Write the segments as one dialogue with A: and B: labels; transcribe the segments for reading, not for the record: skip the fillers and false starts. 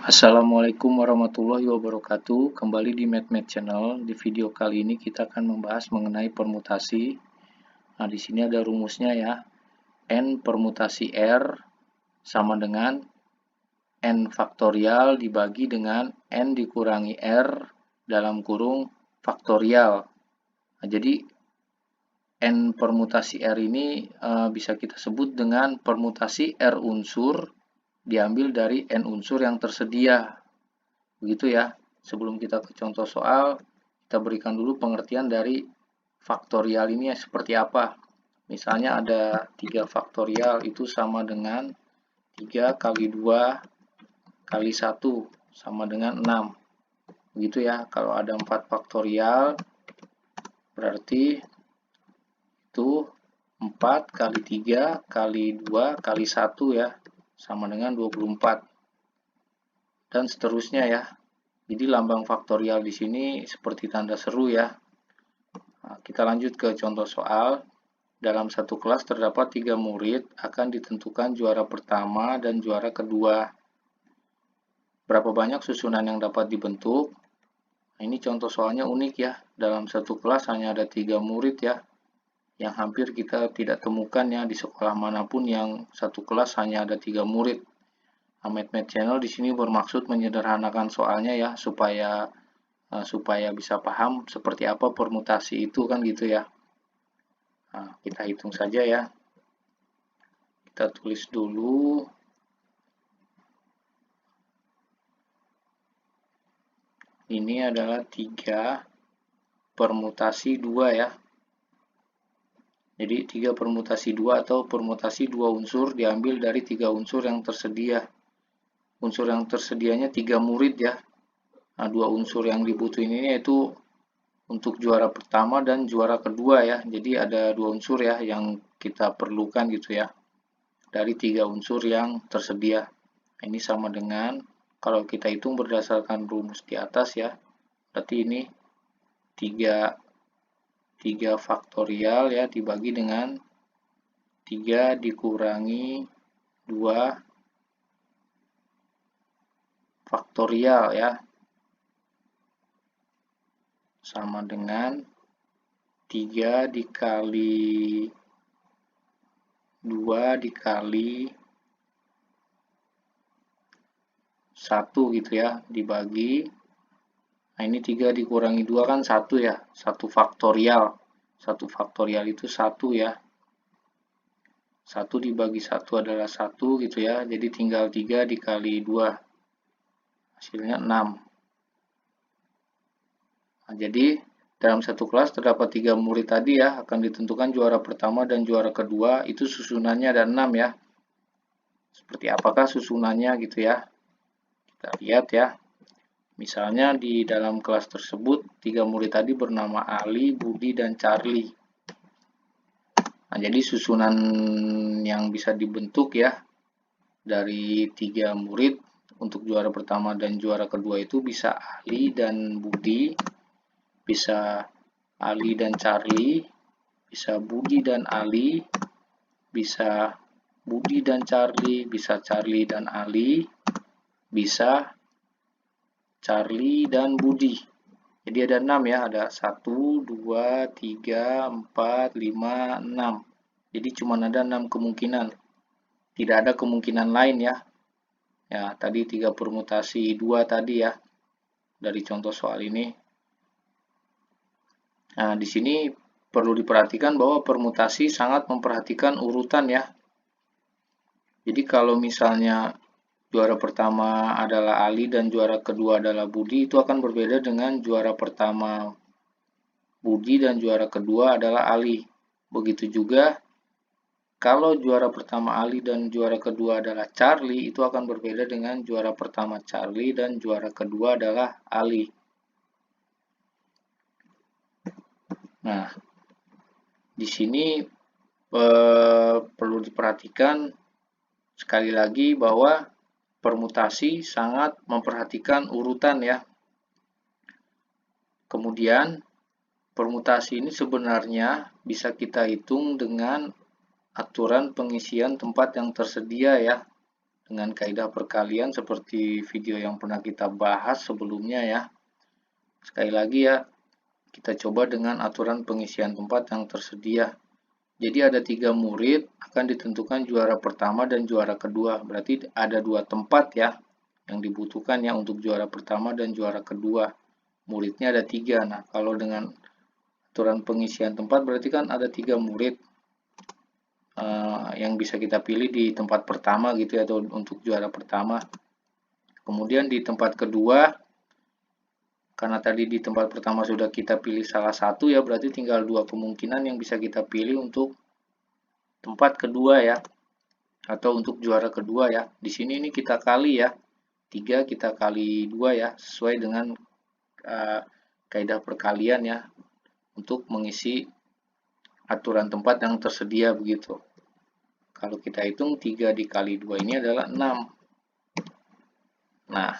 A: Assalamualaikum warahmatullahi wabarakatuh. Kembali di MathMath Channel. Di video kali ini kita akan membahas mengenai permutasi. Nah, di sini ada rumusnya ya. N permutasi R sama dengan N faktorial dibagi dengan N dikurangi R dalam kurung faktorial. Nah, jadi N permutasi R ini bisa kita sebut dengan permutasi R unsur diambil dari N unsur yang tersedia. Begitu ya. Sebelum kita ke contoh soal, kita berikan dulu pengertian dari faktorial ini seperti apa. Misalnya ada 3 faktorial itu sama dengan 3 kali 2 kali 1 sama dengan 6. Begitu ya. Kalau ada 4 faktorial, berarti itu 4 kali 3 kali 2 kali 1 ya, sama dengan 24. Dan seterusnya ya. Jadi lambang faktorial di sini seperti tanda seru ya. Nah, kita lanjut ke contoh soal. Dalam satu kelas terdapat 3 murid, akan ditentukan juara pertama dan juara kedua. Berapa banyak susunan yang dapat dibentuk? Nah, ini contoh soalnya unik ya. Dalam satu kelas hanya ada 3 murid ya. Yang hampir kita tidak temukan ya di sekolah manapun yang satu kelas hanya ada 3 murid. Nah, MathMath Channel di sini bermaksud menyederhanakan soalnya ya, supaya bisa paham seperti apa permutasi itu kan gitu ya. Nah, kita hitung saja ya. Kita tulis dulu. Ini adalah 3 permutasi 2 ya. Jadi 3 permutasi 2 atau permutasi 2 unsur diambil dari 3 unsur yang tersedia. Unsur yang tersedianya 3 murid ya. Nah, 2 unsur yang dibutuhin ini yaitu untuk juara pertama dan juara kedua ya. Jadi ada 2 unsur ya yang kita perlukan gitu ya. Dari 3 unsur yang tersedia. Ini sama dengan, kalau kita hitung berdasarkan rumus di atas ya, berarti ini 3 faktorial ya dibagi dengan 3 dikurangi 2 faktorial ya, sama dengan 3 dikali 2 dikali 1 gitu ya, dibagi. Nah, ini 3 dikurangi 2 kan 1 ya, 1 faktorial. 1 faktorial itu 1 ya. 1 dibagi 1 adalah 1 gitu ya, jadi tinggal 3 dikali 2. Hasilnya 6. Nah, jadi dalam satu kelas terdapat 3 murid tadi ya, akan ditentukan juara pertama dan juara kedua, itu susunannya ada 6 ya. Seperti apakah susunannya gitu ya. Kita lihat ya. Misalnya di dalam kelas tersebut 3 murid tadi bernama Ali, Budi, dan Charlie. Nah, jadi susunan yang bisa dibentuk ya dari 3 murid untuk juara pertama dan juara kedua itu bisa Ali dan Budi, bisa Ali dan Charlie, bisa Budi dan Ali, bisa Budi dan Charlie, bisa Charlie dan Ali, bisa Charlie dan Budi. Jadi ada 6 ya, ada 1, 2, 3, 4, 5, 6. Jadi cuma ada 6 kemungkinan. Tidak ada kemungkinan lain ya. Ya, tadi 3 permutasi 2 tadi ya. Dari contoh soal ini. Nah, di sini perlu diperhatikan bahwa permutasi sangat memperhatikan urutan ya. Jadi kalau misalnya juara pertama adalah Ali dan juara kedua adalah Budi, itu akan berbeda dengan juara pertama Budi dan juara kedua adalah Ali. Begitu juga kalau juara pertama Ali dan juara kedua adalah Charlie, itu akan berbeda dengan juara pertama Charlie dan juara kedua adalah Ali. Nah, di sini perlu diperhatikan sekali lagi bahwa permutasi sangat memperhatikan urutan ya. Kemudian permutasi ini sebenarnya bisa kita hitung dengan aturan pengisian tempat yang tersedia ya. dengan kaidah perkalian seperti video yang pernah kita bahas sebelumnya ya. Sekali lagi ya, kita coba dengan aturan pengisian tempat yang tersedia. Jadi ada 3 murid, akan ditentukan juara pertama dan juara kedua. Berarti ada 2 tempat ya yang dibutuhkan ya untuk juara pertama dan juara kedua. Muridnya ada 3. Nah, kalau dengan aturan pengisian tempat berarti kan ada 3 murid yang bisa kita pilih di tempat pertama gitu ya, atau untuk juara pertama. Kemudian di tempat kedua, karena tadi di tempat pertama sudah kita pilih salah satu ya, berarti tinggal 2 kemungkinan yang bisa kita pilih untuk tempat kedua ya, atau untuk juara kedua ya. Di sini ini kita kali ya, 3 kita kali 2 ya, sesuai dengan kaidah perkalian ya, untuk mengisi aturan tempat yang tersedia begitu. Kalau kita hitung 3 dikali 2 ini adalah 6. Nah,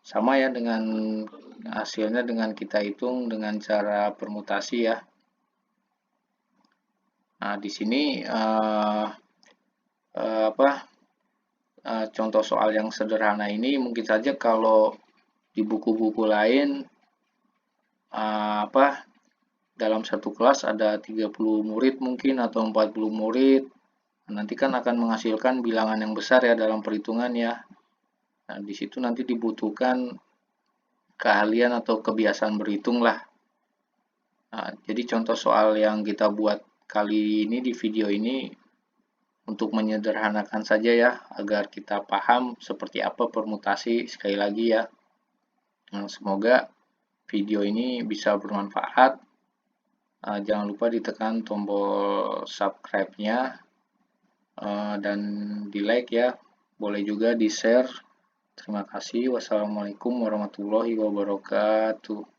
A: sama ya dengan hasilnya dengan kita hitung dengan cara permutasi ya. Nah, di sini contoh soal yang sederhana ini mungkin saja kalau di buku-buku lain dalam satu kelas ada 30 murid mungkin atau 40 murid. Nanti kan akan menghasilkan bilangan yang besar ya dalam perhitungan ya. Nah, di situ nanti dibutuhkan keahlian atau kebiasaan berhitung lah. Nah, jadi contoh soal yang kita buat kali ini di video ini untuk menyederhanakan saja ya, agar kita paham seperti apa permutasi sekali lagi ya. Nah, semoga video ini bisa bermanfaat. Jangan lupa ditekan tombol subscribe-nya dan di like ya. Boleh juga di share. Terima kasih. Wassalamualaikum warahmatullahi wabarakatuh.